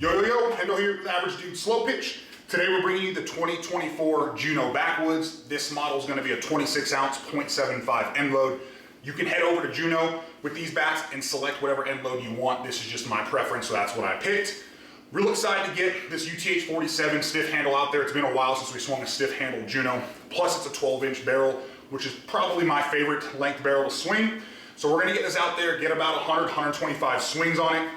Yo, Hendo here with Average Dude Slowpitch. Today we're bringing you the 2024 Juno Backwoods. This model is going to be a 26 ounce 0.75 end load. You can head over to Juno with these bats and select whatever end load you want. This is just my preference, so that's what I picked. Real excited to get this UTH 47 stiff handle out there. It's been a while since we swung a stiff handle Juno. Plus it's a 12-inch barrel, which is probably my favorite length barrel to swing. So we're going to get this out there, get about 100, 125 swings on it.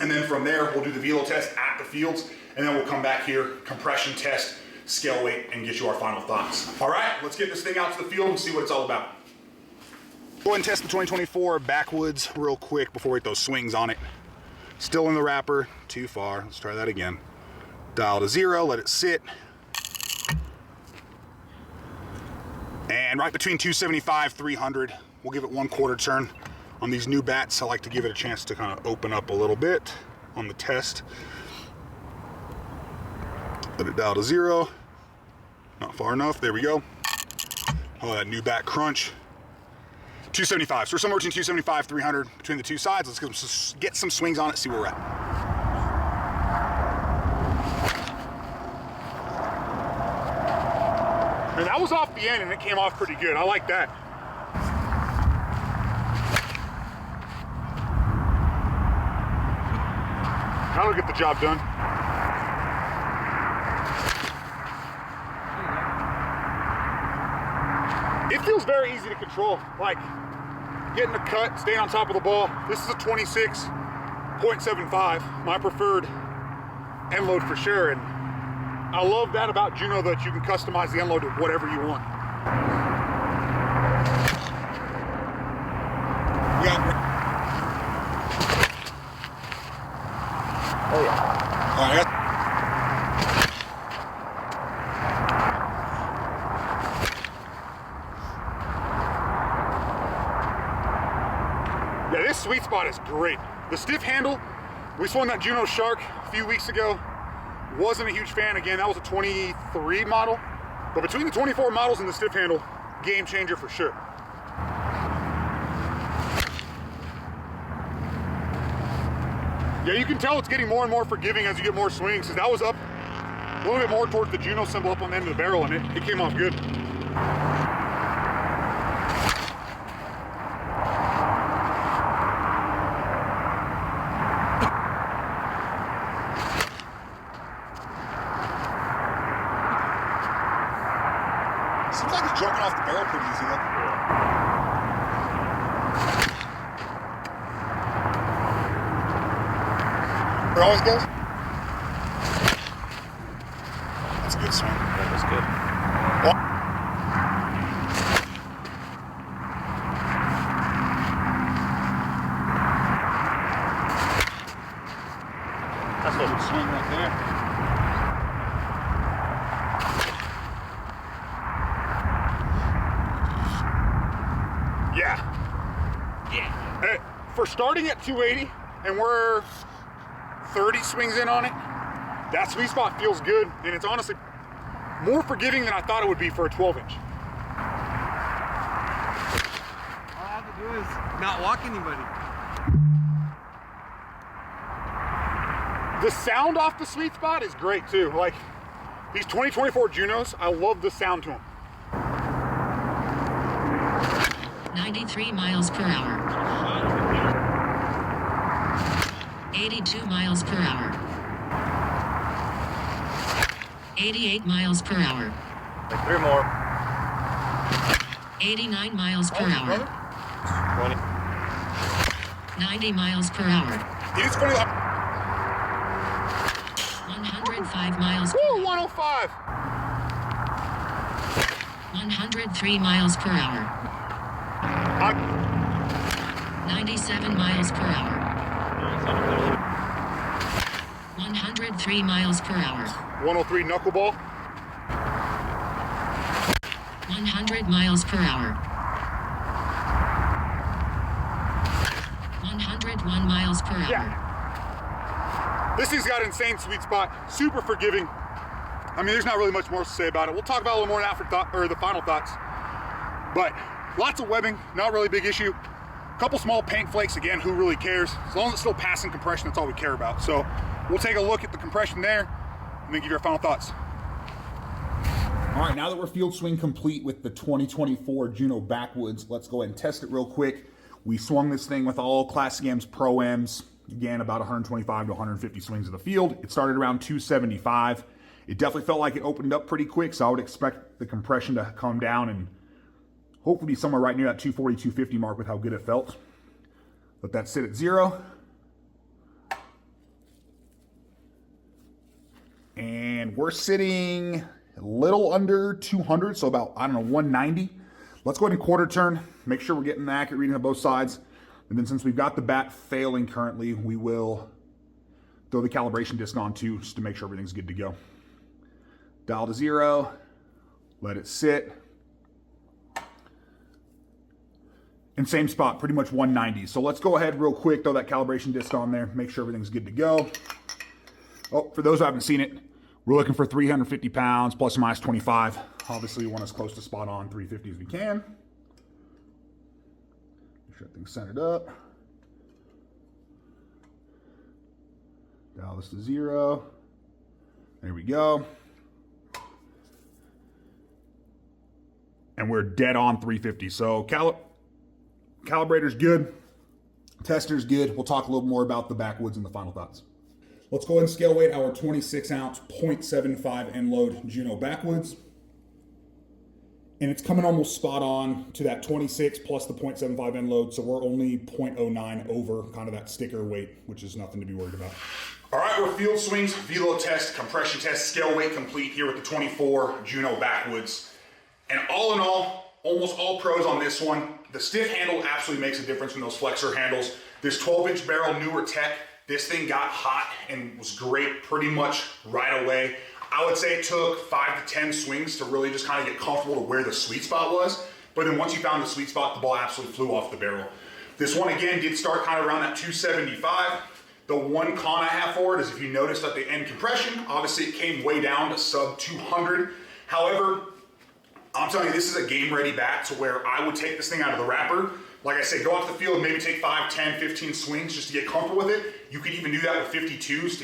And then from there, we'll do the velo test at the fields, and then we'll come back here, compression test, scale weight, and get you our final thoughts. All right, let's get this thing out to the field and see what it's all about. Go ahead and test the 2024 Backwoods real quick before we get those swings on it. Still in the wrapper, too far. Let's try that again. Dial to 0, let it sit. And right between 275, 300. We'll give it 1/4 turn. On these new bats, I like to give it a chance to kind of open up a little bit on the test. Let it dial to 0. Not far enough, there we go. Oh, that new bat crunch. 275, so we're somewhere between 275, 300 between the two sides. Let's get some swings on it, see where we're at. And that was off the end and it came off pretty good. I like that. That'll get the job done. It feels very easy to control, like getting the cut, staying on top of the ball. This is a 26.75, my preferred end load for sure. And I love that about Juno, that you can customize the end load to whatever you want. Oh yeah. All right. Yeah, this sweet spot is great. The stiff handle, we swung that Juno Shark a few weeks ago. Wasn't a huge fan. Again, that was a 23 model. But between the 24 models and the stiff handle, game changer for sure. Yeah, you can tell it's getting more and more forgiving as you get more swings, because that was up a little bit more towards the Juno symbol up on the end of the barrel, and it came off good. Seems like it's jumping off the barrel pretty easy though. It always goes? That's a good swing. That was good. Well, that's a good swing right there. Yeah. Hey, for starting at 280 and we're 30 swings in on it, that sweet spot feels good, and it's honestly more forgiving than I thought it would be for a 12-inch. All I have to do is not walk anybody. The sound off the sweet spot is great too. Like these 2024 Junos, I love the sound to them. 93 miles per hour. 82 miles per hour. 88 miles per hour. Like 3 more. 89 miles per hour. 20. 90 miles per hour. It is funny. 105 miles per Woo, hour. 105. 103 miles per hour. 97 miles per hour. 103 miles per hour. 103 knuckleball. 100 miles per hour. 101 miles per hour. Yeah. This thing's got an insane sweet spot. Super forgiving. I mean, there's not really much more to say about it. We'll talk about a little more in the final thoughts. But lots of webbing, not really a big issue. A couple small paint flakes, again, who really cares? As long as it's still passing compression, that's all we care about. So we'll take a look at the compression there and then give you our final thoughts. All right, now that we're field swing complete with the 2024 Juno Backwoods, let's go ahead and test it real quick. We swung this thing with all Classic M's, Pro M's, again, about 125 to 150 swings of the field. It started around 275. It definitely felt like it opened up pretty quick, so I would expect the compression to come down and hopefully be somewhere right near that 240, 250 mark with how good it felt. Let that sit at 0. And we're sitting a little under 200, so about, 190. Let's go ahead and quarter turn, make sure we're getting the accurate reading on both sides. And then since we've got the bat failing currently, we will throw the calibration disc on too, just to make sure everything's good to go. Dial to 0, let it sit. And same spot, pretty much 190. So let's go ahead real quick, throw that calibration disc on there, make sure everything's good to go. Oh, for those who haven't seen it, we're looking for 350 pounds, plus or minus 25. Obviously, we want as close to spot on 350 as we can. Make sure everything's centered up. Dial this to 0. There we go. And we're dead on 350. So calibrator's good. Tester's good. We'll talk a little more about the Backwoods in the final thoughts. Let's go ahead and scale weight our 26 ounce 0.75 end load Juno Backwoods. And it's coming almost spot on to that 26 plus the 0.75 end load. So we're only 0.09 over kind of that sticker weight, which is nothing to be worried about. All right, we're field swings, velo test, compression test, scale weight complete here with the 24 Juno Backwoods. And all in all, almost all pros on this one. The stiff handle absolutely makes a difference from those flexor handles. This 12-inch barrel, newer tech, this thing got hot and was great pretty much right away. I would say it took 5 to 10 swings to really just kind of get comfortable to where the sweet spot was. But then once you found the sweet spot, the ball absolutely flew off the barrel. This one, again, did start kind of around that 275. The one con I have for it is if you noticed at the end compression, obviously it came way down to sub 200. However, I'm telling you, this is a game-ready bat to where I would take this thing out of the wrapper. Like I said, go off the field, maybe take 5, 10, 15 swings just to get comfortable with it. You could even do that with 52s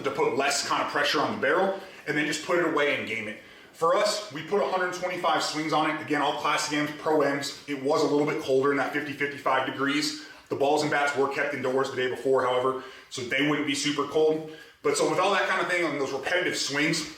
to put less kind of pressure on the barrel, and then just put it away and game it. For us, we put 125 swings on it. Again, all Classic M's, Pro M's. It was a little bit colder in that 50, 55 degrees. The balls and bats were kept indoors the day before, however, so they wouldn't be super cold. But so with all that kind of thing on those repetitive swings,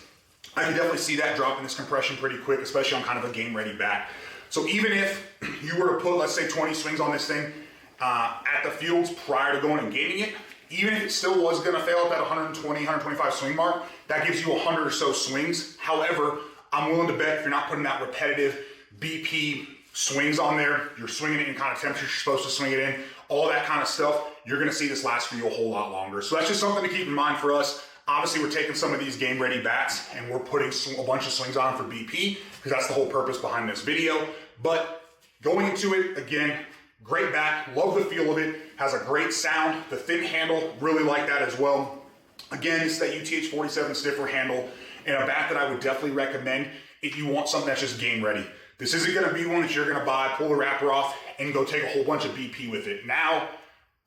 I can definitely see that dropping this compression pretty quick, especially on kind of a game-ready bat. So even if you were to put, let's say, 20 swings on this thing at the fields prior to going and gaming it, even if it still was going to fail at that 120, 125 swing mark, that gives you 100 or so swings. However, I'm willing to bet if you're not putting that repetitive BP swings on there, you're swinging it in kind of temperature you're supposed to swing it in, all that kind of stuff, you're going to see this last for you a whole lot longer. So that's just something to keep in mind for us. Obviously, we're taking some of these game-ready bats and we're putting a bunch of swings on for BP because that's the whole purpose behind this video. But going into it, again, great bat, love the feel of it, has a great sound, the thin handle, really like that as well. Again, it's that UTH 47 stiffer handle and a bat that I would definitely recommend if you want something that's just game-ready. This isn't going to be one that you're going to buy, pull the wrapper off, and go take a whole bunch of BP with it. Now,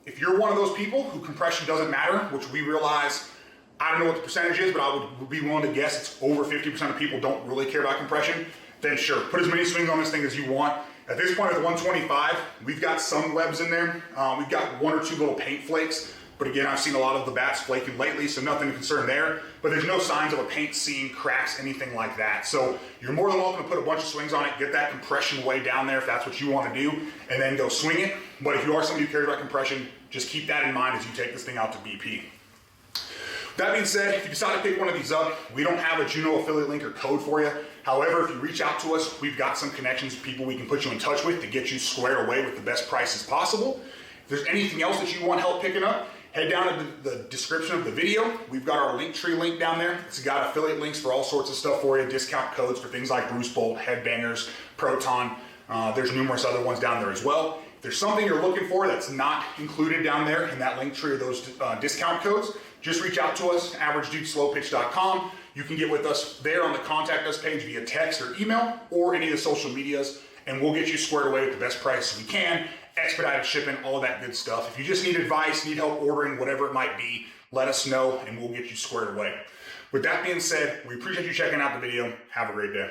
if you're one of those people who compression doesn't matter, which we realize, I don't know what the percentage is, but I would be willing to guess it's over 50% of people don't really care about compression, then sure, put as many swings on this thing as you want. At this point with 125, we've got some webs in there. We've got 1 or 2 little paint flakes, but again, I've seen a lot of the bats flaking lately, so nothing to concern there, but there's no signs of a paint seam, cracks, anything like that. So you're more than welcome to put a bunch of swings on it, get that compression way down there if that's what you want to do, and then go swing it. But if you are somebody who cares about compression, just keep that in mind as you take this thing out to BP. That being said, if you decide to pick one of these up, we don't have a Juno affiliate link or code for you. However, if you reach out to us, we've got some connections, people we can put you in touch with to get you squared away with the best prices possible. If there's anything else that you want help picking up, head down to the description of the video. We've got our Linktree link down there. It's got affiliate links for all sorts of stuff for you, discount codes for things like Bruce Bolt, Headbangers, Proton. There's numerous other ones down there as well. If there's something you're looking for that's not included down there in that Linktree or those discount codes, just reach out to us, averagedudeslo-pitch.com. You can get with us there on the contact us page via text or email or any of the social medias, and we'll get you squared away with the best price we can, expedited shipping, all that good stuff. If you just need advice, need help ordering, whatever it might be, let us know and we'll get you squared away. With that being said, we appreciate you checking out the video. Have a great day.